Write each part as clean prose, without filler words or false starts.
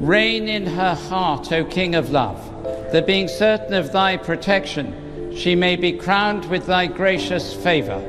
Reign in her heart, O King of love, that being certain of thy protection, she may be crowned with thy gracious favour.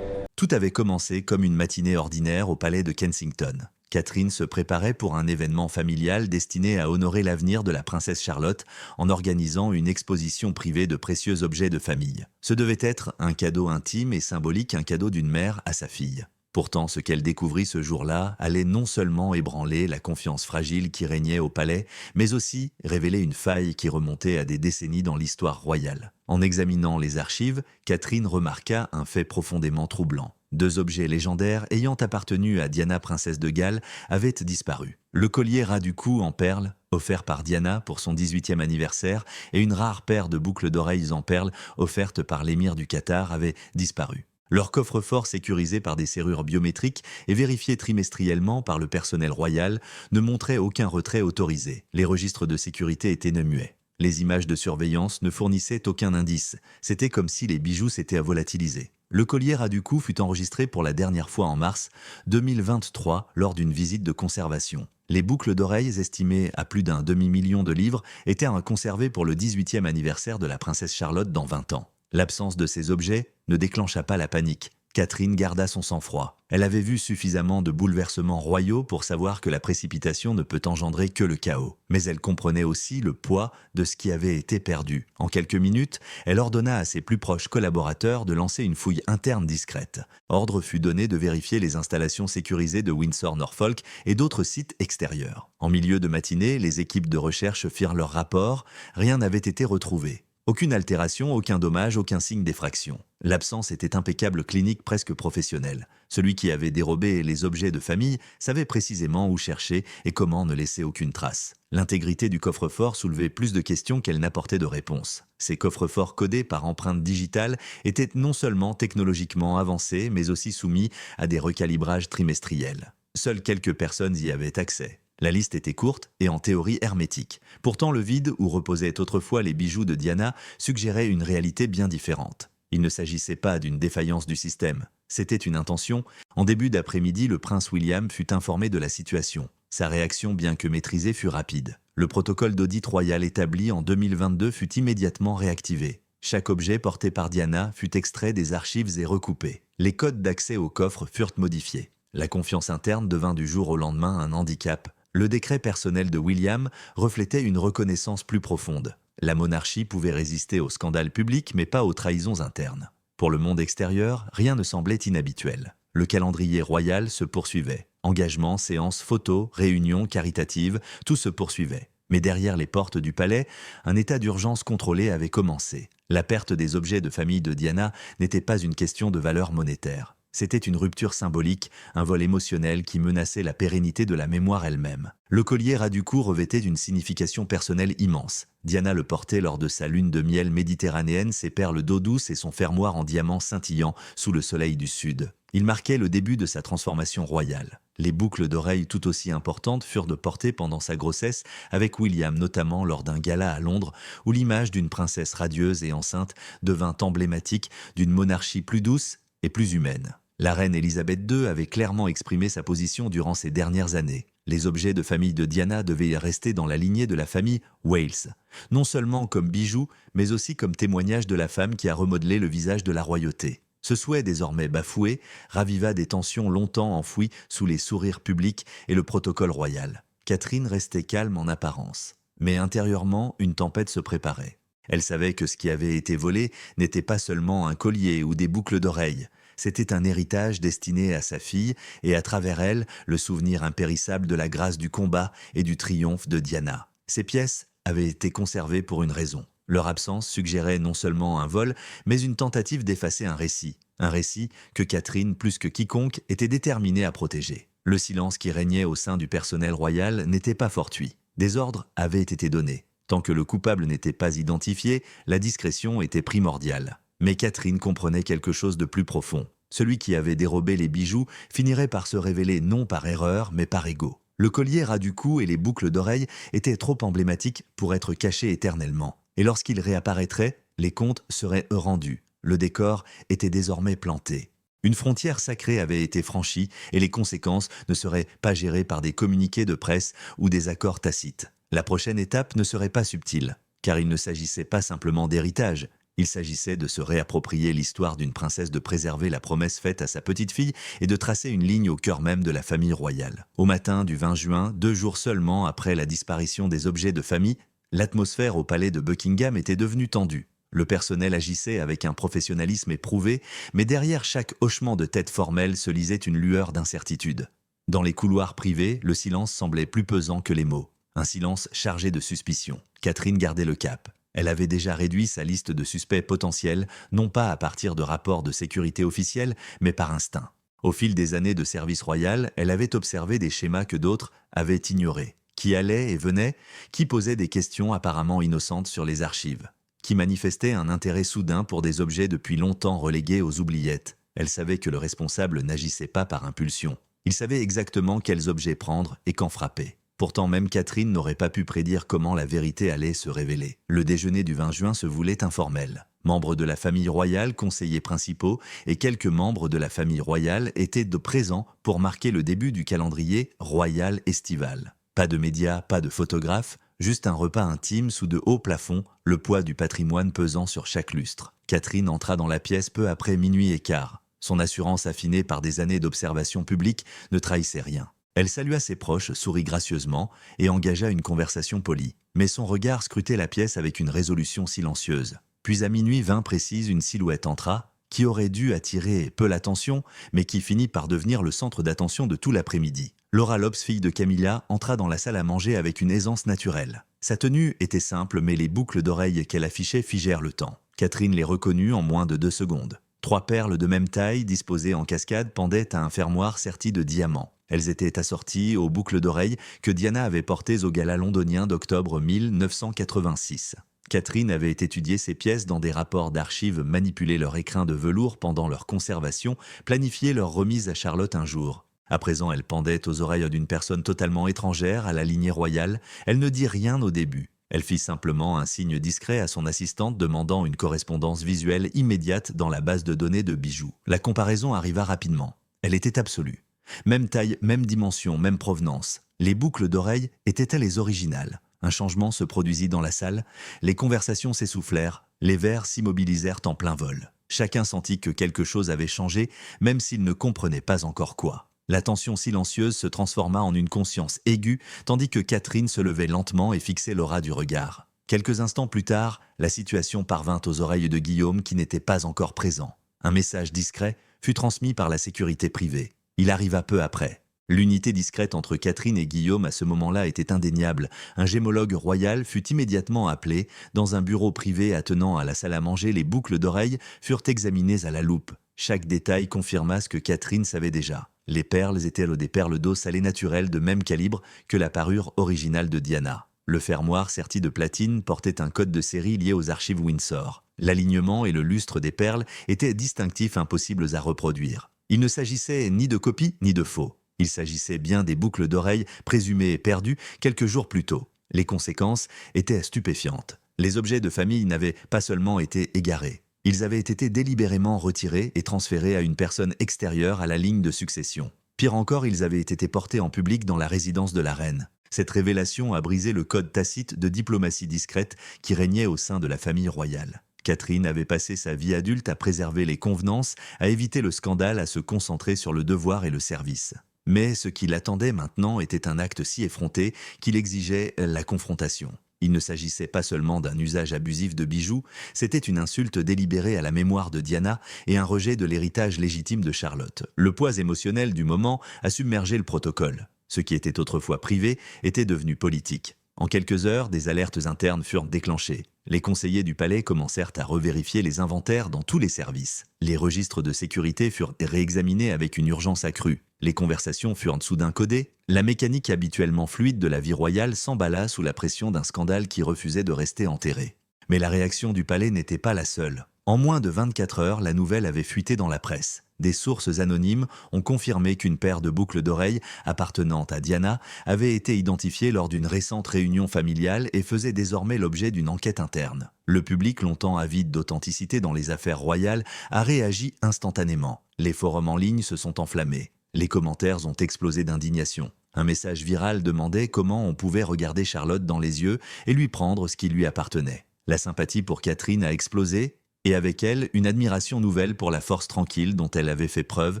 Tout avait commencé comme une matinée ordinaire au palais de Kensington. Catherine se préparait pour un événement familial destiné à honorer l'avenir de la princesse Charlotte en organisant une exposition privée de précieux objets de famille. Ce devait être un cadeau intime et symbolique, un cadeau d'une mère à sa fille. Pourtant, ce qu'elle découvrit ce jour-là allait non seulement ébranler la confiance fragile qui régnait au palais, mais aussi révéler une faille qui remontait à des décennies dans l'histoire royale. En examinant les archives, Catherine remarqua un fait profondément troublant. 2 objets légendaires ayant appartenu à Diana, princesse de Galles, avaient disparu. Le collier ras du cou en perles, offert par Diana pour son 18e anniversaire, et une rare paire de boucles d'oreilles en perles, offerte par l'émir du Qatar, avaient disparu. Leur coffre-fort sécurisé par des serrures biométriques et vérifié trimestriellement par le personnel royal ne montrait aucun retrait autorisé. Les registres de sécurité étaient muets. Les images de surveillance ne fournissaient aucun indice. C'était comme si les bijoux s'étaient volatilisés. Le collier ras du cou fut enregistré pour la dernière fois en mars 2023 lors d'une visite de conservation. Les boucles d'oreilles, estimées à plus d'un demi-million de livres, étaient à conserver pour le 18e anniversaire de la princesse Charlotte dans 20 ans. L'absence de ces objets ne déclencha pas la panique. Catherine garda son sang-froid. Elle avait vu suffisamment de bouleversements royaux pour savoir que la précipitation ne peut engendrer que le chaos. Mais elle comprenait aussi le poids de ce qui avait été perdu. En quelques minutes, elle ordonna à ses plus proches collaborateurs de lancer une fouille interne discrète. Ordre fut donné de vérifier les installations sécurisées de Windsor-Norfolk et d'autres sites extérieurs. En milieu de matinée, les équipes de recherche firent leur rapport. Rien n'avait été retrouvé. Aucune altération, aucun dommage, aucun signe d'effraction. L'absence était impeccable, clinique, presque professionnelle. Celui qui avait dérobé les objets de famille savait précisément où chercher et comment ne laisser aucune trace. L'intégrité du coffre-fort soulevait plus de questions qu'elle n'apportait de réponses. Ces coffres-forts codés par empreinte digitale étaient non seulement technologiquement avancés, mais aussi soumis à des recalibrages trimestriels. Seules quelques personnes y avaient accès. La liste était courte et en théorie hermétique. Pourtant, le vide où reposaient autrefois les bijoux de Diana suggérait une réalité bien différente. Il ne s'agissait pas d'une défaillance du système. C'était une intention. En début d'après-midi, le prince William fut informé de la situation. Sa réaction, bien que maîtrisée, fut rapide. Le protocole d'audit royal établi en 2022 fut immédiatement réactivé. Chaque objet porté par Diana fut extrait des archives et recoupé. Les codes d'accès au coffre furent modifiés. La confiance interne devint du jour au lendemain un handicap. Le décret personnel de William reflétait une reconnaissance plus profonde. La monarchie pouvait résister aux scandales publics, mais pas aux trahisons internes. Pour le monde extérieur, rien ne semblait inhabituel. Le calendrier royal se poursuivait. Engagements, séances, photos, réunions caritatives, tout se poursuivait. Mais derrière les portes du palais, un état d'urgence contrôlé avait commencé. La perte des objets de famille de Diana n'était pas une question de valeur monétaire. C'était une rupture symbolique, un vol émotionnel qui menaçait la pérennité de la mémoire elle-même. Le collier ras du cou revêtait une signification personnelle immense. Diana le portait lors de sa lune de miel méditerranéenne, ses perles d'eau douce et son fermoir en diamant scintillant sous le soleil du sud. Il marquait le début de sa transformation royale. Les boucles d'oreilles tout aussi importantes furent portées pendant sa grossesse avec William, notamment lors d'un gala à Londres où l'image d'une princesse radieuse et enceinte devint emblématique d'une monarchie plus douce et plus humaine. La reine Elisabeth II avait clairement exprimé sa position durant ces dernières années. Les objets de famille de Diana devaient rester dans la lignée de la famille Wales, non seulement comme bijoux, mais aussi comme témoignage de la femme qui a remodelé le visage de la royauté. Ce souhait désormais bafoué raviva des tensions longtemps enfouies sous les sourires publics et le protocole royal. Catherine restait calme en apparence, mais intérieurement, une tempête se préparait. Elle savait que ce qui avait été volé n'était pas seulement un collier ou des boucles d'oreilles. C'était un héritage destiné à sa fille et à travers elle, le souvenir impérissable de la grâce du combat et du triomphe de Diana. Ces pièces avaient été conservées pour une raison. Leur absence suggérait non seulement un vol, mais une tentative d'effacer un récit. Un récit que Catherine, plus que quiconque, était déterminée à protéger. Le silence qui régnait au sein du personnel royal n'était pas fortuit. Des ordres avaient été donnés. Tant que le coupable n'était pas identifié, la discrétion était primordiale. Mais Catherine comprenait quelque chose de plus profond. Celui qui avait dérobé les bijoux finirait par se révéler non par erreur, mais par ego. Le collier ras du cou et les boucles d'oreilles étaient trop emblématiques pour être cachés éternellement. Et lorsqu'ils réapparaîtraient, les comptes seraient rendus. Le décor était désormais planté. Une frontière sacrée avait été franchie et les conséquences ne seraient pas gérées par des communiqués de presse ou des accords tacites. La prochaine étape ne serait pas subtile, car il ne s'agissait pas simplement d'héritage. Il s'agissait de se réapproprier l'histoire d'une princesse, de préserver la promesse faite à sa petite-fille et de tracer une ligne au cœur même de la famille royale. Au matin du 20 juin, 2 jours seulement après la disparition des objets de famille, l'atmosphère au palais de Buckingham était devenue tendue. Le personnel agissait avec un professionnalisme éprouvé, mais derrière chaque hochement de tête formel se lisait une lueur d'incertitude. Dans les couloirs privés, le silence semblait plus pesant que les mots. Un silence chargé de suspicion. Catherine gardait le cap. Elle avait déjà réduit sa liste de suspects potentiels, non pas à partir de rapports de sécurité officiels, mais par instinct. Au fil des années de service royal, elle avait observé des schémas que d'autres avaient ignorés. Qui allait et venait, qui posait des questions apparemment innocentes sur les archives, qui manifestait un intérêt soudain pour des objets depuis longtemps relégués aux oubliettes. Elle savait que le responsable n'agissait pas par impulsion. Il savait exactement quels objets prendre et quand frapper. Pourtant, même Catherine n'aurait pas pu prédire comment la vérité allait se révéler. Le déjeuner du 20 juin se voulait informel. Membres de la famille royale, conseillers principaux et quelques membres de la famille royale étaient présents pour marquer le début du calendrier royal estival. Pas de médias, pas de photographes, juste un repas intime sous de hauts plafonds, le poids du patrimoine pesant sur chaque lustre. Catherine entra dans la pièce peu après minuit et quart. Son assurance affinée par des années d'observation publique ne trahissait rien. Elle salua ses proches, sourit gracieusement et engagea une conversation polie. Mais son regard scrutait la pièce avec une résolution silencieuse. Puis à minuit 20 précise, une silhouette entra, qui aurait dû attirer peu l'attention, mais qui finit par devenir le centre d'attention de tout l'après-midi. Laura Lopes, fille de Camilla, entra dans la salle à manger avec une aisance naturelle. Sa tenue était simple, mais les boucles d'oreilles qu'elle affichait figèrent le temps. Catherine les reconnut en moins de 2 secondes. 3 perles de même taille, disposées en cascade, pendaient à un fermoir serti de diamants. Elles étaient assorties aux boucles d'oreilles que Diana avait portées au gala londonien d'octobre 1986. Catherine avait étudié ces pièces dans des rapports d'archives, manipulé leur écrin de velours pendant leur conservation, planifié leur remise à Charlotte un jour. À présent, elle pendait aux oreilles d'une personne totalement étrangère à la lignée royale. Elle ne dit rien au début. Elle fit simplement un signe discret à son assistante demandant une correspondance visuelle immédiate dans la base de données de bijoux. La comparaison arriva rapidement. Elle était absolue. Même taille, même dimension, même provenance. Les boucles d'oreilles étaient-elles les originales? Un changement se produisit dans la salle, les conversations s'essoufflèrent, les verres s'immobilisèrent en plein vol. Chacun sentit que quelque chose avait changé, même s'il ne comprenait pas encore quoi. La tension silencieuse se transforma en une conscience aiguë, tandis que Catherine se levait lentement et fixait Laura du regard. Quelques instants plus tard, la situation parvint aux oreilles de Guillaume qui n'était pas encore présent. Un message discret fut transmis par la sécurité privée. Il arriva peu après. L'unité discrète entre Catherine et Guillaume à ce moment-là était indéniable. Un gémologue royal fut immédiatement appelé. Dans un bureau privé attenant à la salle à manger, les boucles d'oreilles furent examinées à la loupe. Chaque détail confirma ce que Catherine savait déjà. Les perles étaient des perles d'eau salée naturelles de même calibre que la parure originale de Diana. Le fermoir serti de platine portait un code de série lié aux archives Windsor. L'alignement et le lustre des perles étaient distinctifs, impossibles à reproduire. Il ne s'agissait ni de copie ni de faux. Il s'agissait bien des boucles d'oreilles présumées perdues quelques jours plus tôt. Les conséquences étaient stupéfiantes. Les objets de famille n'avaient pas seulement été égarés. Ils avaient été délibérément retirés et transférés à une personne extérieure à la ligne de succession. Pire encore, ils avaient été portés en public dans la résidence de la reine. Cette révélation a brisé le code tacite de diplomatie discrète qui régnait au sein de la famille royale. Catherine avait passé sa vie adulte à préserver les convenances, à éviter le scandale, à se concentrer sur le devoir et le service. Mais ce qui l'attendait maintenant était un acte si effronté qu'il exigeait la confrontation. Il ne s'agissait pas seulement d'un usage abusif de bijoux, c'était une insulte délibérée à la mémoire de Diana et un rejet de l'héritage légitime de Charlotte. Le poids émotionnel du moment a submergé le protocole. Ce qui était autrefois privé était devenu politique. En quelques heures, des alertes internes furent déclenchées. Les conseillers du palais commencèrent à revérifier les inventaires dans tous les services. Les registres de sécurité furent réexaminés avec une urgence accrue. Les conversations furent soudain codées. La mécanique habituellement fluide de la vie royale s'emballa sous la pression d'un scandale qui refusait de rester enterré. Mais la réaction du palais n'était pas la seule. En moins de 24 heures, la nouvelle avait fuité dans la presse. Des sources anonymes ont confirmé qu'une paire de boucles d'oreilles appartenant à Diana avait été identifiée lors d'une récente réunion familiale et faisait désormais l'objet d'une enquête interne. Le public, longtemps avide d'authenticité dans les affaires royales, a réagi instantanément. Les forums en ligne se sont enflammés. Les commentaires ont explosé d'indignation. Un message viral demandait comment on pouvait regarder Charlotte dans les yeux et lui prendre ce qui lui appartenait. La sympathie pour Catherine a explosé, et avec elle, une admiration nouvelle pour la force tranquille dont elle avait fait preuve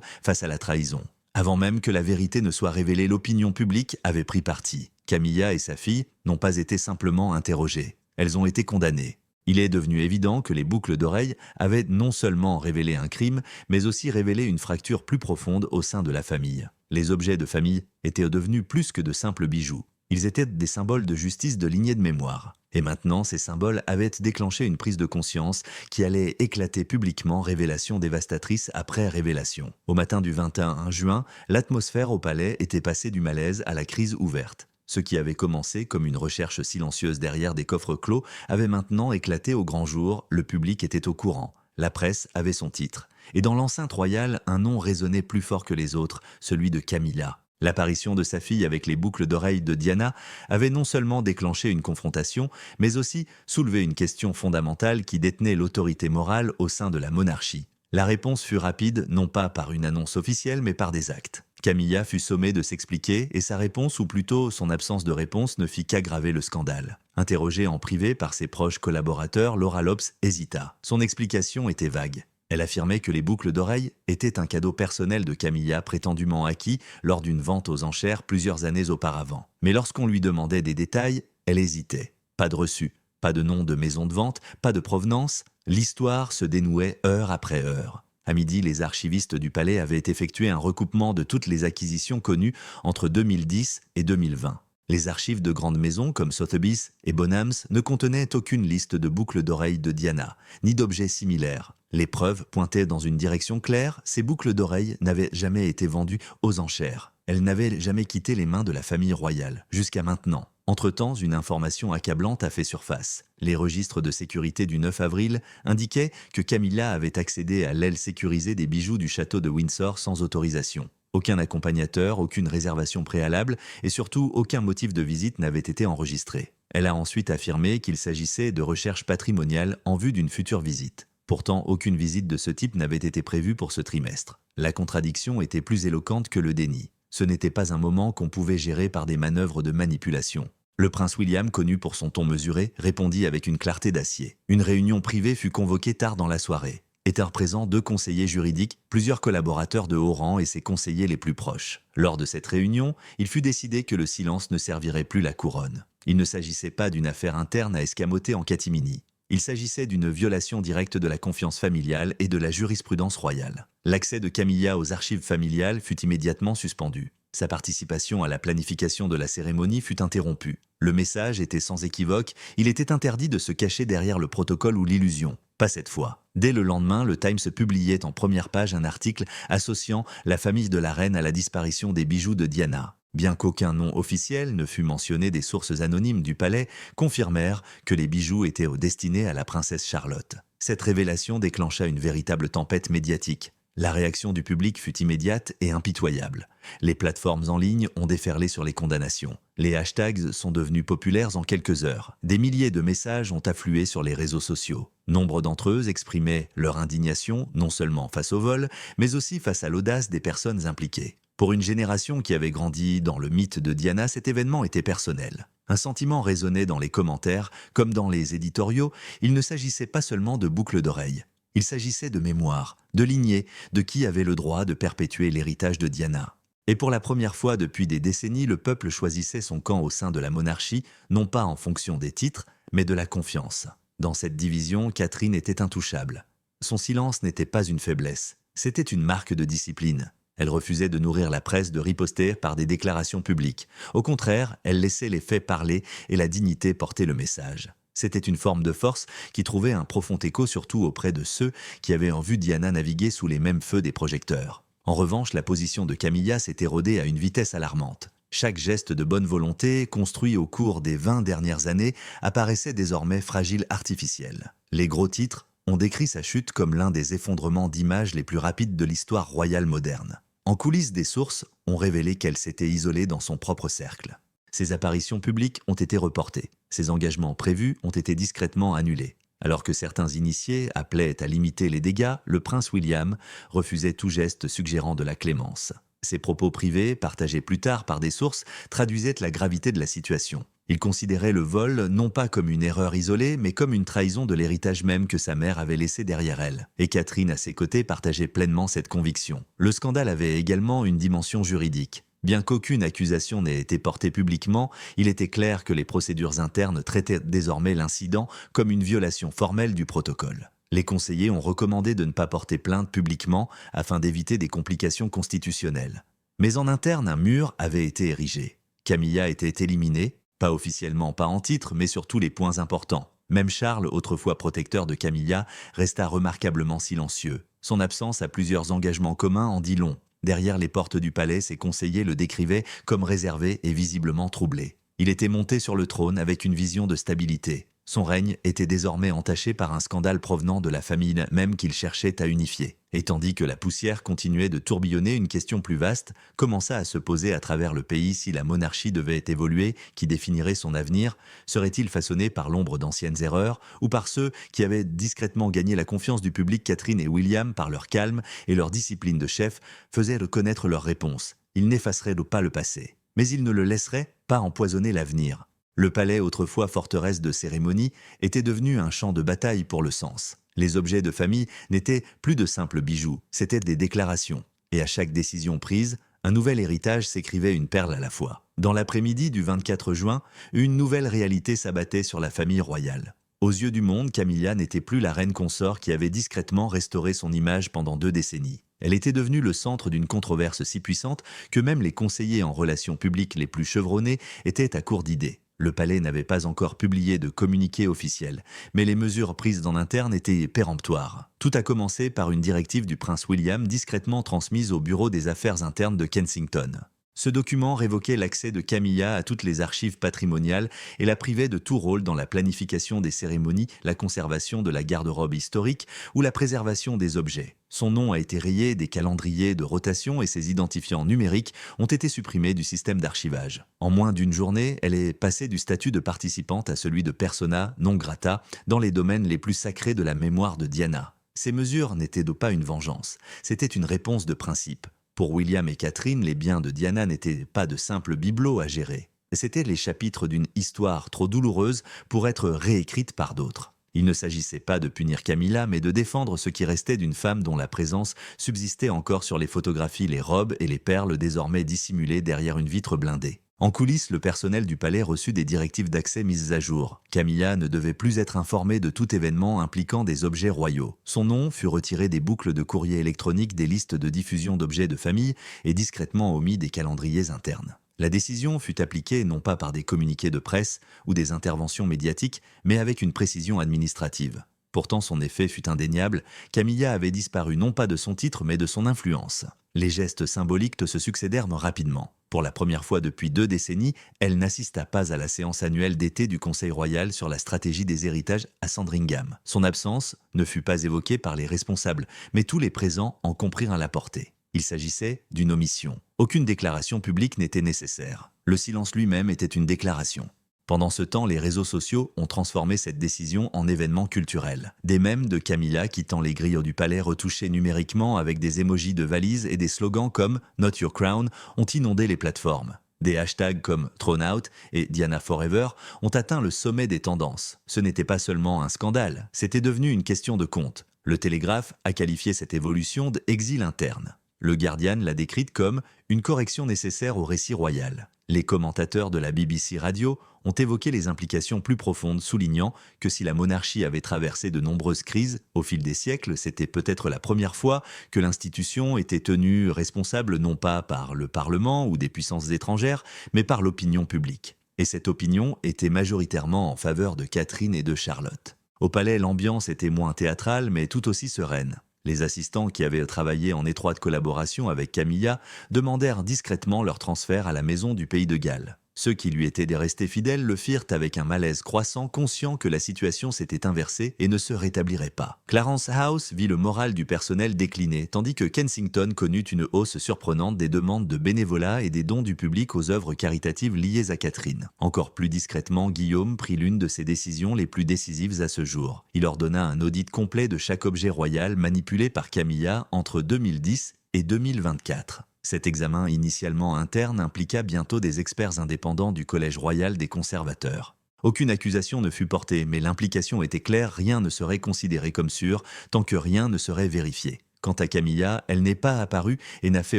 face à la trahison. Avant même que la vérité ne soit révélée, l'opinion publique avait pris parti. Camilla et sa fille n'ont pas été simplement interrogées. Elles ont été condamnées. Il est devenu évident que les boucles d'oreilles avaient non seulement révélé un crime, mais aussi révélé une fracture plus profonde au sein de la famille. Les objets de famille étaient devenus plus que de simples bijoux. Ils étaient des symboles de justice de lignée de mémoire. Et maintenant, ces symboles avaient déclenché une prise de conscience qui allait éclater publiquement, révélation dévastatrice après révélation. Au matin du 21 juin, l'atmosphère au palais était passée du malaise à la crise ouverte. Ce qui avait commencé comme une recherche silencieuse derrière des coffres clos avait maintenant éclaté au grand jour, le public était au courant. La presse avait son titre. Et dans l'enceinte royale, un nom résonnait plus fort que les autres, celui de Camilla. L'apparition de sa fille avec les boucles d'oreilles de Diana avait non seulement déclenché une confrontation, mais aussi soulevé une question fondamentale qui détenait l'autorité morale au sein de la monarchie. La réponse fut rapide, non pas par une annonce officielle, mais par des actes. Camilla fut sommée de s'expliquer et sa réponse, ou plutôt son absence de réponse, ne fit qu'aggraver le scandale. Interrogée en privé par ses proches collaborateurs, Laura Lopes hésita. Son explication était vague. Elle affirmait que les boucles d'oreilles étaient un cadeau personnel de Camilla prétendument acquis lors d'une vente aux enchères plusieurs années auparavant. Mais lorsqu'on lui demandait des détails, elle hésitait. Pas de reçu, pas de nom de maison de vente, pas de provenance. L'histoire se dénouait heure après heure. À midi, les archivistes du palais avaient effectué un recoupement de toutes les acquisitions connues entre 2010 et 2020. Les archives de grandes maisons comme Sotheby's et Bonhams ne contenaient aucune liste de boucles d'oreilles de Diana, ni d'objets similaires. Les preuves pointaient dans une direction claire, ces boucles d'oreilles n'avaient jamais été vendues aux enchères. Elles n'avaient jamais quitté les mains de la famille royale, jusqu'à maintenant. Entre-temps, une information accablante a fait surface. Les registres de sécurité du 9 avril indiquaient que Camilla avait accédé à l'aile sécurisée des bijoux du château de Windsor sans autorisation. Aucun accompagnateur, aucune réservation préalable et surtout aucun motif de visite n'avait été enregistré. Elle a ensuite affirmé qu'il s'agissait de recherches patrimoniales en vue d'une future visite. Pourtant, aucune visite de ce type n'avait été prévue pour ce trimestre. La contradiction était plus éloquente que le déni. Ce n'était pas un moment qu'on pouvait gérer par des manœuvres de manipulation. Le prince William, connu pour son ton mesuré, répondit avec une clarté d'acier. Une réunion privée fut convoquée tard dans la soirée. Étaient présents 2 conseillers juridiques, plusieurs collaborateurs de haut rang et ses conseillers les plus proches. Lors de cette réunion, il fut décidé que le silence ne servirait plus la couronne. Il ne s'agissait pas d'une affaire interne à escamoter en catimini. Il s'agissait d'une violation directe de la confiance familiale et de la jurisprudence royale. L'accès de Camilla aux archives familiales fut immédiatement suspendu. Sa participation à la planification de la cérémonie fut interrompue. Le message était sans équivoque, il était interdit de se cacher derrière le protocole ou l'illusion. Pas cette fois. Dès le lendemain, le Times publiait en première page un article associant la famille de la reine à la disparition des bijoux de Diana. Bien qu'aucun nom officiel ne fût mentionné, des sources anonymes du palais confirmèrent que les bijoux étaient destinés à la princesse Charlotte. Cette révélation déclencha une véritable tempête médiatique. La réaction du public fut immédiate et impitoyable. Les plateformes en ligne ont déferlé sur les condamnations. Les hashtags sont devenus populaires en quelques heures. Des milliers de messages ont afflué sur les réseaux sociaux. Nombre d'entre eux exprimaient leur indignation, non seulement face au vol, mais aussi face à l'audace des personnes impliquées. Pour une génération qui avait grandi dans le mythe de Diana, cet événement était personnel. Un sentiment résonnait dans les commentaires, comme dans les éditoriaux, il ne s'agissait pas seulement de boucles d'oreilles. Il s'agissait de mémoire, de lignée, de qui avait le droit de perpétuer l'héritage de Diana. Et pour la première fois depuis des décennies, le peuple choisissait son camp au sein de la monarchie, non pas en fonction des titres, mais de la confiance. Dans cette division, Catherine était intouchable. Son silence n'était pas une faiblesse, c'était une marque de discipline. Elle refusait de nourrir la presse de riposter par des déclarations publiques. Au contraire, elle laissait les faits parler et la dignité porter le message. C'était une forme de force qui trouvait un profond écho surtout auprès de ceux qui avaient en vue Diana naviguer sous les mêmes feux des projecteurs. En revanche, la position de Camilla s'est érodée à une vitesse alarmante. Chaque geste de bonne volonté, construit au cours des 20 dernières années, apparaissait désormais fragile artificiel. Les gros titres ont décrit sa chute comme l'un des effondrements d'images les plus rapides de l'histoire royale moderne. En coulisses, des sources ont révélé qu'elle s'était isolée dans son propre cercle. Ses apparitions publiques ont été reportées. Ses engagements prévus ont été discrètement annulés. Alors que certains initiés appelaient à limiter les dégâts, le prince William refusait tout geste suggérant de la clémence. Ces propos privés, partagés plus tard par des sources, traduisaient la gravité de la situation. Il considérait le vol non pas comme une erreur isolée, mais comme une trahison de l'héritage même que sa mère avait laissé derrière elle. Et Catherine, à ses côtés, partageait pleinement cette conviction. Le scandale avait également une dimension juridique. Bien qu'aucune accusation n'ait été portée publiquement, il était clair que les procédures internes traitaient désormais l'incident comme une violation formelle du protocole. Les conseillers ont recommandé de ne pas porter plainte publiquement afin d'éviter des complications constitutionnelles. Mais en interne, un mur avait été érigé. Camilla était éliminée, pas officiellement, pas en titre, mais sur tous les points importants. Même Charles, autrefois protecteur de Camilla, resta remarquablement silencieux. Son absence à plusieurs engagements communs en dit long. Derrière les portes du palais, ses conseillers le décrivaient comme réservé et visiblement troublé. Il était monté sur le trône avec une vision de stabilité. Son règne était désormais entaché par un scandale provenant de la famille même qu'il cherchait à unifier. Et tandis que la poussière continuait de tourbillonner, une question plus vaste commença à se poser à travers le pays. Si la monarchie devait évoluer, qui définirait son avenir, serait-il façonné par l'ombre d'anciennes erreurs ou par ceux qui avaient discrètement gagné la confiance du public? Catherine et William, par leur calme et leur discipline de chef, faisaient reconnaître leurs réponses. Ils n'effaceraient pas le passé, mais ils ne le laisseraient pas empoisonner l'avenir. Le palais, autrefois forteresse de cérémonie, était devenu un champ de bataille pour le sens. Les objets de famille n'étaient plus de simples bijoux, c'étaient des déclarations. Et à chaque décision prise, un nouvel héritage s'écrivait une perle à la fois. Dans l'après-midi du 24 juin, une nouvelle réalité s'abattait sur la famille royale. Aux yeux du monde, Camilla n'était plus la reine consort qui avait discrètement restauré son image pendant 2 décennies. Elle était devenue le centre d'une controverse si puissante que même les conseillers en relations publiques les plus chevronnés étaient à court d'idées. Le palais n'avait pas encore publié de communiqué officiel, mais les mesures prises en interne étaient péremptoires. Tout a commencé par une directive du prince William discrètement transmise au bureau des affaires internes de Kensington. Ce document révoquait l'accès de Camilla à toutes les archives patrimoniales et la privait de tout rôle dans la planification des cérémonies, la conservation de la garde-robe historique ou la préservation des objets. Son nom a été rayé des calendriers de rotation et ses identifiants numériques ont été supprimés du système d'archivage. En moins d'une journée, elle est passée du statut de participante à celui de persona non grata dans les domaines les plus sacrés de la mémoire de Diana. Ces mesures n'étaient donc pas une vengeance, c'était une réponse de principe. Pour William et Catherine, les biens de Diana n'étaient pas de simples bibelots à gérer. C'étaient les chapitres d'une histoire trop douloureuse pour être réécrite par d'autres. Il ne s'agissait pas de punir Camilla, mais de défendre ce qui restait d'une femme dont la présence subsistait encore sur les photographies, les robes et les perles désormais dissimulées derrière une vitre blindée. En coulisses, le personnel du palais reçut des directives d'accès mises à jour. Camilla ne devait plus être informée de tout événement impliquant des objets royaux. Son nom fut retiré des boucles de courrier électronique, des listes de diffusion d'objets de famille et discrètement omis des calendriers internes. La décision fut appliquée non pas par des communiqués de presse ou des interventions médiatiques, mais avec une précision administrative. Pourtant, son effet fut indéniable. Camilla avait disparu non pas de son titre, mais de son influence. Les gestes symboliques se succédèrent rapidement. Pour la première fois depuis 2 décennies, elle n'assista pas à la séance annuelle d'été du Conseil royal sur la stratégie des héritages à Sandringham. Son absence ne fut pas évoquée par les responsables, mais tous les présents en comprirent la portée. Il s'agissait d'une omission. Aucune déclaration publique n'était nécessaire. Le silence lui-même était une déclaration. Pendant ce temps, les réseaux sociaux ont transformé cette décision en événement culturel. Des mèmes de Camilla quittant les grilles du palais retouchés numériquement avec des émojis de valises et des slogans comme « Not Your Crown » ont inondé les plateformes. Des hashtags comme « Throne Out » et « Diana Forever » ont atteint le sommet des tendances. Ce n'était pas seulement un scandale, c'était devenu une question de compte. Le Télégraphe a qualifié cette évolution d'exil interne. Le Guardian l'a décrite comme une correction nécessaire au récit royal. Les commentateurs de la BBC Radio ont évoqué les implications plus profondes, soulignant que si la monarchie avait traversé de nombreuses crises au fil des siècles, c'était peut-être la première fois que l'institution était tenue responsable non pas par le Parlement ou des puissances étrangères, mais par l'opinion publique. Et cette opinion était majoritairement en faveur de Catherine et de Charlotte. Au palais, l'ambiance était moins théâtrale, mais tout aussi sereine. Les assistants qui avaient travaillé en étroite collaboration avec Camilla demandèrent discrètement leur transfert à la maison du pays de Galles. Ceux qui lui étaient restés fidèles le firent avec un malaise croissant, conscients que la situation s'était inversée et ne se rétablirait pas. Clarence House vit le moral du personnel décliner, tandis que Kensington connut une hausse surprenante des demandes de bénévolat et des dons du public aux œuvres caritatives liées à Catherine. Encore plus discrètement, Guillaume prit l'une de ses décisions les plus décisives à ce jour. Il ordonna un audit complet de chaque objet royal manipulé par Camilla entre 2010 et 2024. Cet examen initialement interne impliqua bientôt des experts indépendants du Collège royal des conservateurs. Aucune accusation ne fut portée, mais l'implication était claire, rien ne serait considéré comme sûr tant que rien ne serait vérifié. Quant à Camilla, elle n'est pas apparue et n'a fait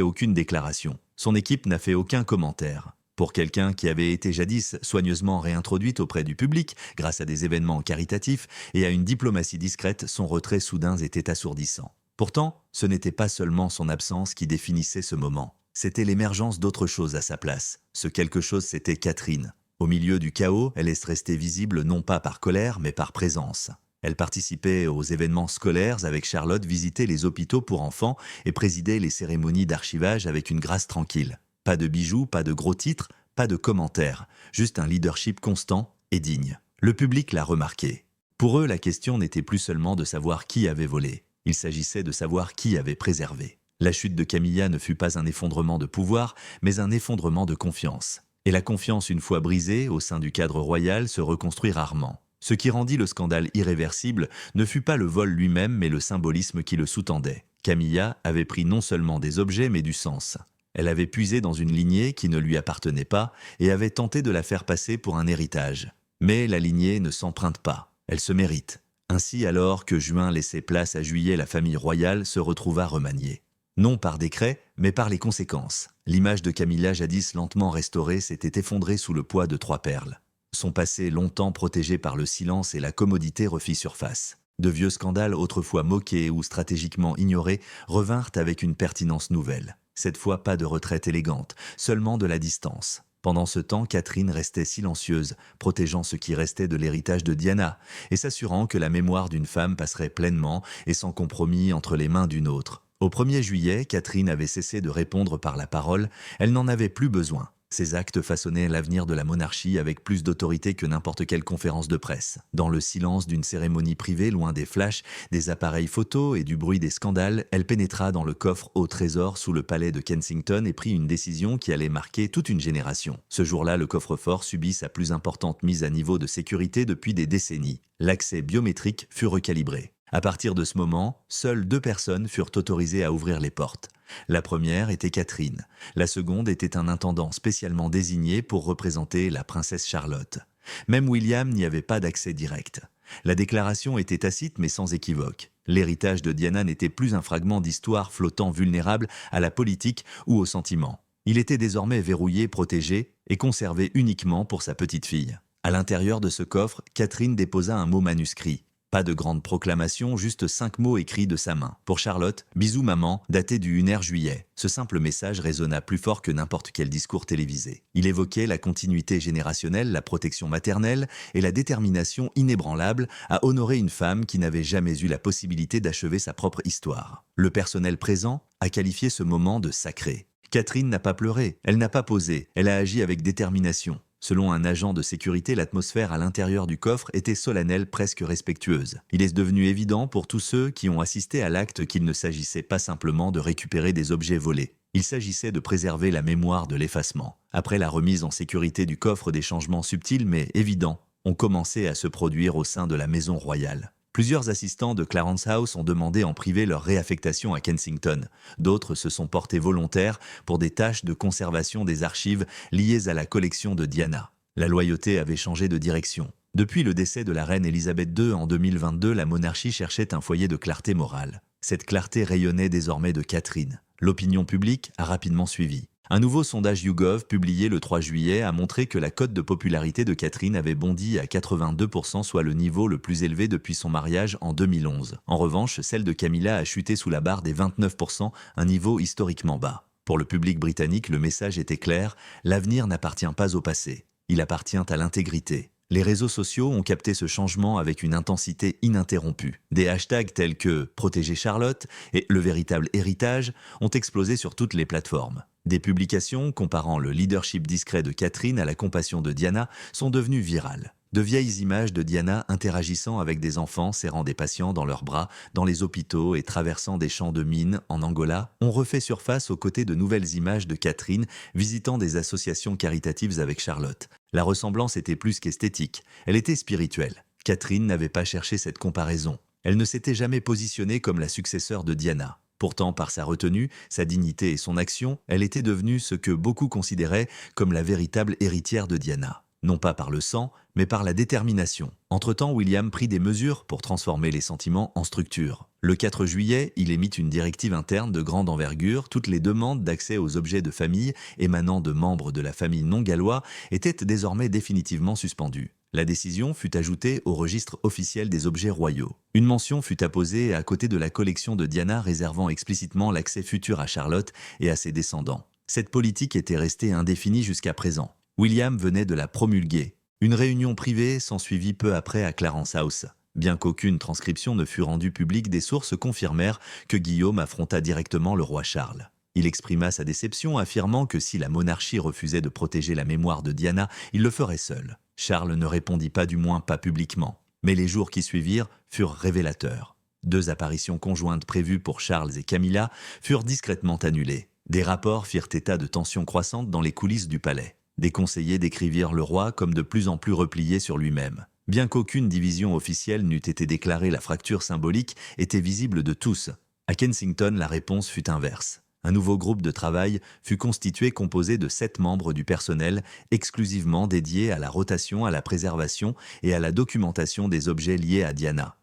aucune déclaration. Son équipe n'a fait aucun commentaire. Pour quelqu'un qui avait été jadis soigneusement réintroduite auprès du public grâce à des événements caritatifs et à une diplomatie discrète, son retrait soudain était assourdissant. Pourtant, ce n'était pas seulement son absence qui définissait ce moment. C'était l'émergence d'autre chose à sa place. Ce quelque chose, c'était Catherine. Au milieu du chaos, elle est restée visible non pas par colère, mais par présence. Elle participait aux événements scolaires avec Charlotte, visitait les hôpitaux pour enfants et présidait les cérémonies d'archivage avec une grâce tranquille. Pas de bijoux, pas de gros titres, pas de commentaires, juste un leadership constant et digne. Le public l'a remarqué. Pour eux, la question n'était plus seulement de savoir qui avait volé. Il s'agissait de savoir qui avait préservé. La chute de Camilla ne fut pas un effondrement de pouvoir, mais un effondrement de confiance. Et la confiance, une fois brisée, au sein du cadre royal, se reconstruit rarement. Ce qui rendit le scandale irréversible ne fut pas le vol lui-même, mais le symbolisme qui le sous-tendait. Camilla avait pris non seulement des objets, mais du sens. Elle avait puisé dans une lignée qui ne lui appartenait pas et avait tenté de la faire passer pour un héritage. Mais la lignée ne s'emprunte pas, elle se mérite. Ainsi, alors que Juin laissait place à Juillet, la famille royale se retrouva remaniée. Non par décret, mais par les conséquences. L'image de Camilla, jadis lentement restaurée, s'était effondrée sous le poids de 3 perles. Son passé, longtemps protégé par le silence et la commodité, refit surface. De vieux scandales, autrefois moqués ou stratégiquement ignorés, revinrent avec une pertinence nouvelle. Cette fois, pas de retraite élégante, seulement de la distance. Pendant ce temps, Catherine restait silencieuse, protégeant ce qui restait de l'héritage de Diana, et s'assurant que la mémoire d'une femme passerait pleinement et sans compromis entre les mains d'une autre. Au 1er juillet, Catherine avait cessé de répondre par la parole, elle n'en avait plus besoin. Ses actes façonnaient l'avenir de la monarchie avec plus d'autorité que n'importe quelle conférence de presse. Dans le silence d'une cérémonie privée, loin des flashs, des appareils photos et du bruit des scandales, elle pénétra dans le coffre au trésor sous le palais de Kensington et prit une décision qui allait marquer toute une génération. Ce jour-là, le coffre-fort subit sa plus importante mise à niveau de sécurité depuis des décennies. L'accès biométrique fut recalibré. À partir de ce moment, seules 2 personnes furent autorisées à ouvrir les portes. La première était Catherine. La seconde était un intendant spécialement désigné pour représenter la princesse Charlotte. Même William n'y avait pas d'accès direct. La déclaration était tacite mais sans équivoque. L'héritage de Diana n'était plus un fragment d'histoire flottant vulnérable à la politique ou au sentiment. Il était désormais verrouillé, protégé et conservé uniquement pour sa petite fille. À l'intérieur de ce coffre, Catherine déposa un mot manuscrit. Pas de grande proclamation, juste 5 mots écrits de sa main. Pour Charlotte, bisous maman, daté du 1er juillet. Ce simple message résonna plus fort que n'importe quel discours télévisé. Il évoquait la continuité générationnelle, la protection maternelle et la détermination inébranlable à honorer une femme qui n'avait jamais eu la possibilité d'achever sa propre histoire. Le personnel présent a qualifié ce moment de sacré. Catherine n'a pas pleuré, elle n'a pas posé, elle a agi avec détermination. Selon un agent de sécurité, l'atmosphère à l'intérieur du coffre était solennelle, presque respectueuse. Il est devenu évident pour tous ceux qui ont assisté à l'acte qu'il ne s'agissait pas simplement de récupérer des objets volés. Il s'agissait de préserver la mémoire de l'effacement. Après la remise en sécurité du coffre, des changements subtils mais évidents ont commencé à se produire au sein de la maison royale. Plusieurs assistants de Clarence House ont demandé en privé leur réaffectation à Kensington. D'autres se sont portés volontaires pour des tâches de conservation des archives liées à la collection de Diana. La loyauté avait changé de direction. Depuis le décès de la reine Elisabeth II en 2022, la monarchie cherchait un foyer de clarté morale. Cette clarté rayonnait désormais de Catherine. L'opinion publique a rapidement suivi. Un nouveau sondage YouGov publié le 3 juillet a montré que la cote de popularité de Catherine avait bondi à 82%, soit le niveau le plus élevé depuis son mariage en 2011. En revanche, celle de Camilla a chuté sous la barre des 29%, un niveau historiquement bas. Pour le public britannique, le message était clair, l'avenir n'appartient pas au passé, il appartient à l'intégrité. Les réseaux sociaux ont capté ce changement avec une intensité ininterrompue. Des hashtags tels que « Protéger Charlotte » et « Le véritable héritage » ont explosé sur toutes les plateformes. Des publications comparant le leadership discret de Catherine à la compassion de Diana sont devenues virales. De vieilles images de Diana interagissant avec des enfants, serrant des patients dans leurs bras, dans les hôpitaux et traversant des champs de mines en Angola, ont refait surface aux côtés de nouvelles images de Catherine visitant des associations caritatives avec Charlotte. La ressemblance était plus qu'esthétique, elle était spirituelle. Catherine n'avait pas cherché cette comparaison. Elle ne s'était jamais positionnée comme la successeur de Diana. Pourtant, par sa retenue, sa dignité et son action, elle était devenue ce que beaucoup considéraient comme la véritable héritière de Diana. Non pas par le sang, mais par la détermination. Entre-temps, William prit des mesures pour transformer les sentiments en structure. Le 4 juillet, il émit une directive interne de grande envergure. Toutes les demandes d'accès aux objets de famille émanant de membres de la famille non-gallois étaient désormais définitivement suspendues. La décision fut ajoutée au registre officiel des objets royaux. Une mention fut apposée à côté de la collection de Diana réservant explicitement l'accès futur à Charlotte et à ses descendants. Cette politique était restée indéfinie jusqu'à présent. William venait de la promulguer. Une réunion privée s'ensuivit peu après à Clarence House. Bien qu'aucune transcription ne fût rendue publique, des sources confirmèrent que Guillaume affronta directement le roi Charles. Il exprima sa déception, affirmant que si la monarchie refusait de protéger la mémoire de Diana, il le ferait seul. Charles ne répondit pas, du moins pas publiquement. Mais les jours qui suivirent furent révélateurs. 2 apparitions conjointes prévues pour Charles et Camilla furent discrètement annulées. Des rapports firent état de tensions croissantes dans les coulisses du palais. Des conseillers décrivirent le roi comme de plus en plus replié sur lui-même. Bien qu'aucune division officielle n'eût été déclarée, la fracture symbolique était visible de tous. À Kensington, la réponse fut inverse. Un nouveau groupe de travail fut constitué composé de 7 membres du personnel exclusivement dédiés à la rotation, à la préservation et à la documentation des objets liés à Diana.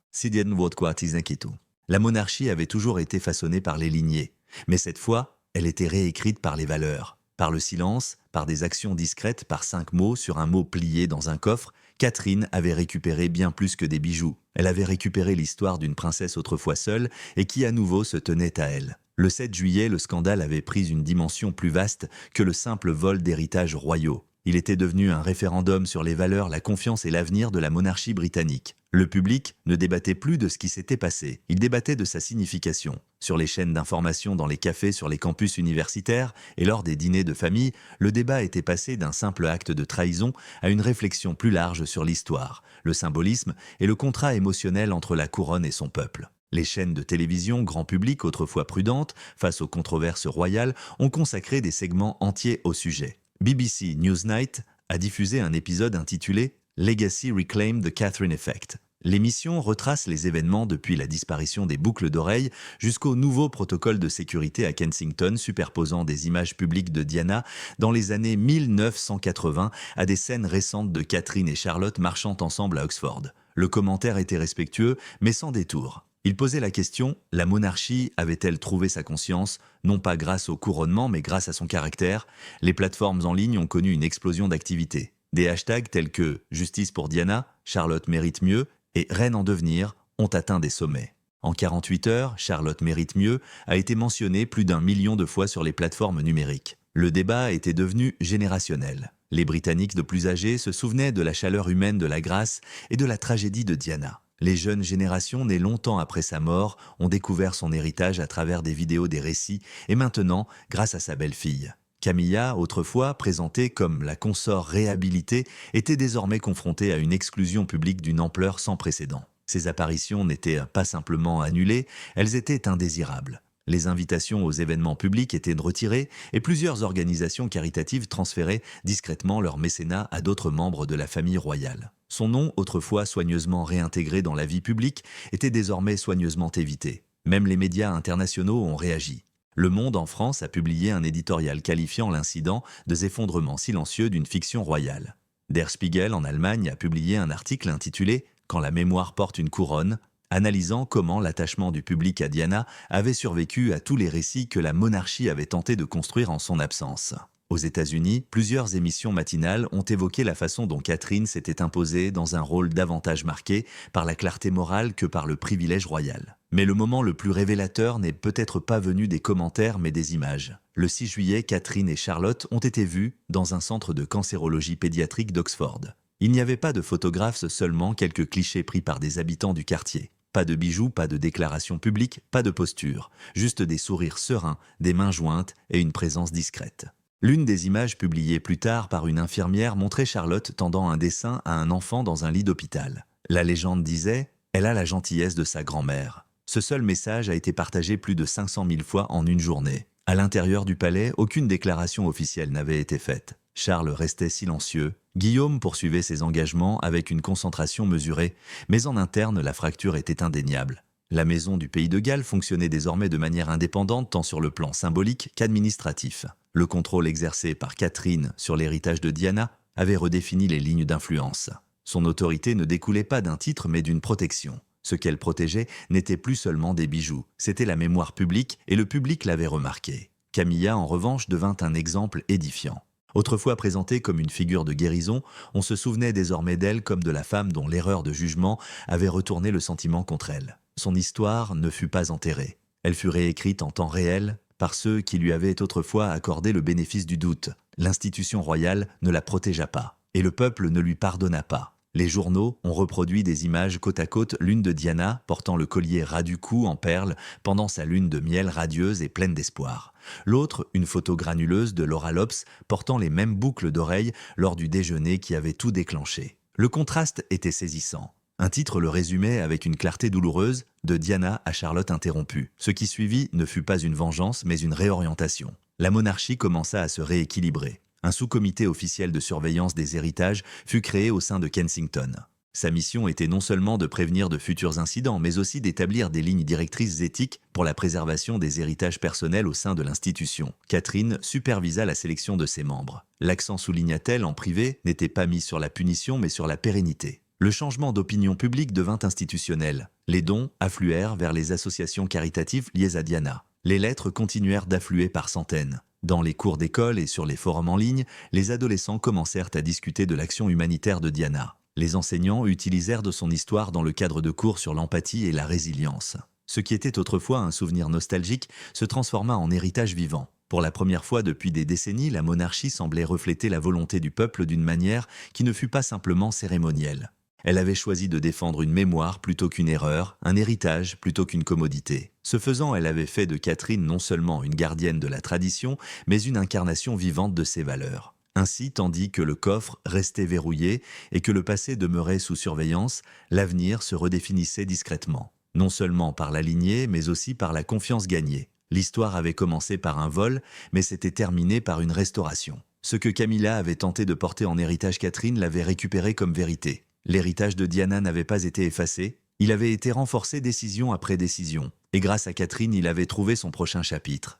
La monarchie avait toujours été façonnée par les lignées, mais cette fois, elle était réécrite par les valeurs. Par le silence, par des actions discrètes, par 5 mots sur un mot plié dans un coffre, Catherine avait récupéré bien plus que des bijoux. Elle avait récupéré l'histoire d'une princesse autrefois seule et qui à nouveau se tenait à elle. Le 7 juillet, le scandale avait pris une dimension plus vaste que le simple vol d'héritages royaux. Il était devenu un référendum sur les valeurs, la confiance et l'avenir de la monarchie britannique. Le public ne débattait plus de ce qui s'était passé, il débattait de sa signification. Sur les chaînes d'information, dans les cafés, sur les campus universitaires et lors des dîners de famille, le débat était passé d'un simple acte de trahison à une réflexion plus large sur l'histoire, le symbolisme et le contrat émotionnel entre la couronne et son peuple. Les chaînes de télévision grand public, autrefois prudentes face aux controverses royales, ont consacré des segments entiers au sujet. BBC Newsnight a diffusé un épisode intitulé « Legacy Reclaim the Catherine Effect ». L'émission retrace les événements depuis la disparition des boucles d'oreilles jusqu'au nouveau protocole de sécurité à Kensington superposant des images publiques de Diana dans les années 1980 à des scènes récentes de Catherine et Charlotte marchant ensemble à Oxford. Le commentaire était respectueux, mais sans détour. Il posait la question, la monarchie avait-elle trouvé sa conscience, non pas grâce au couronnement, mais grâce à son caractère? Les plateformes en ligne ont connu une explosion d'activité. Des hashtags tels que « Justice pour Diana »,« Charlotte mérite mieux » et « Reine en devenir » ont atteint des sommets. En 48 heures, « Charlotte mérite mieux » a été mentionné plus d'1 million de fois sur les plateformes numériques. Le débat était devenu générationnel. Les Britanniques de plus âgés se souvenaient de la chaleur humaine de la grâce et de la tragédie de Diana. Les jeunes générations, nées longtemps après sa mort, ont découvert son héritage à travers des vidéos, des récits, et maintenant, grâce à sa belle-fille. Camilla, autrefois présentée comme la consort réhabilitée, était désormais confrontée à une exclusion publique d'une ampleur sans précédent. Ces apparitions n'étaient pas simplement annulées, elles étaient indésirables. Les invitations aux événements publics étaient retirées et plusieurs organisations caritatives transféraient discrètement leur mécénat à d'autres membres de la famille royale. Son nom, autrefois soigneusement réintégré dans la vie publique, était désormais soigneusement évité. Même les médias internationaux ont réagi. Le Monde en France a publié un éditorial qualifiant l'incident de effondrement silencieux d'une fiction royale. Der Spiegel en Allemagne a publié un article intitulé « Quand la mémoire porte une couronne », analysant comment l'attachement du public à Diana avait survécu à tous les récits que la monarchie avait tenté de construire en son absence. Aux États-Unis, plusieurs émissions matinales ont évoqué la façon dont Catherine s'était imposée dans un rôle davantage marqué par la clarté morale que par le privilège royal. Mais le moment le plus révélateur n'est peut-être pas venu des commentaires mais des images. Le 6 juillet, Catherine et Charlotte ont été vues dans un centre de cancérologie pédiatrique d'Oxford. Il n'y avait pas de photographes, seulement quelques clichés pris par des habitants du quartier. Pas de bijoux, pas de déclarations publiques, pas de posture. Juste des sourires sereins, des mains jointes et une présence discrète. L'une des images publiées plus tard par une infirmière montrait Charlotte tendant un dessin à un enfant dans un lit d'hôpital. La légende disait « Elle a la gentillesse de sa grand-mère ». Ce seul message a été partagé plus de 500 000 fois en une journée. À l'intérieur du palais, aucune déclaration officielle n'avait été faite. Charles restait silencieux. Guillaume poursuivait ses engagements avec une concentration mesurée, mais en interne, la fracture était indéniable. La maison du Pays de Galles fonctionnait désormais de manière indépendante tant sur le plan symbolique qu'administratif. Le contrôle exercé par Catherine sur l'héritage de Diana avait redéfini les lignes d'influence. Son autorité ne découlait pas d'un titre mais d'une protection. Ce qu'elle protégeait n'était plus seulement des bijoux, c'était la mémoire publique et le public l'avait remarqué. Camilla, en revanche, devint un exemple édifiant. Autrefois présentée comme une figure de guérison, on se souvenait désormais d'elle comme de la femme dont l'erreur de jugement avait retourné le sentiment contre elle. Son histoire ne fut pas enterrée. Elle fut réécrite en temps réel par ceux qui lui avaient autrefois accordé le bénéfice du doute. L'institution royale ne la protégea pas, et le peuple ne lui pardonna pas. Les journaux ont reproduit des images côte à côte, l'une de Diana portant le collier ras du cou en perles pendant sa lune de miel radieuse et pleine d'espoir. L'autre, une photo granuleuse de Laura Lopes portant les mêmes boucles d'oreilles lors du déjeuner qui avait tout déclenché. Le contraste était saisissant. Un titre le résumait avec une clarté douloureuse, de Diana à Charlotte interrompue. Ce qui suivit ne fut pas une vengeance, mais une réorientation. La monarchie commença à se rééquilibrer. Un sous-comité officiel de surveillance des héritages fut créé au sein de Kensington. Sa mission était non seulement de prévenir de futurs incidents, mais aussi d'établir des lignes directrices éthiques pour la préservation des héritages personnels au sein de l'institution. Catherine supervisa la sélection de ses membres. L'accent, souligna-t-elle en privé, n'était pas mis sur la punition, mais sur la pérennité. Le changement d'opinion publique devint institutionnel. Les dons affluèrent vers les associations caritatives liées à Diana. Les lettres continuèrent d'affluer par centaines. Dans les cours d'école et sur les forums en ligne, les adolescents commencèrent à discuter de l'action humanitaire de Diana. Les enseignants utilisèrent de son histoire dans le cadre de cours sur l'empathie et la résilience. Ce qui était autrefois un souvenir nostalgique se transforma en héritage vivant. Pour la première fois depuis des décennies, la monarchie semblait refléter la volonté du peuple d'une manière qui ne fut pas simplement cérémonielle. Elle avait choisi de défendre une mémoire plutôt qu'une erreur, un héritage plutôt qu'une commodité. Ce faisant, elle avait fait de Catherine non seulement une gardienne de la tradition, mais une incarnation vivante de ses valeurs. Ainsi, tandis que le coffre restait verrouillé et que le passé demeurait sous surveillance, l'avenir se redéfinissait discrètement. Non seulement par la lignée, mais aussi par la confiance gagnée. L'histoire avait commencé par un vol, mais s'était terminée par une restauration. Ce que Camilla avait tenté de porter en héritage Catherine l'avait récupéré comme vérité. L'héritage de Diana n'avait pas été effacé, il avait été renforcé décision après décision, et grâce à Catherine, il avait trouvé son prochain chapitre.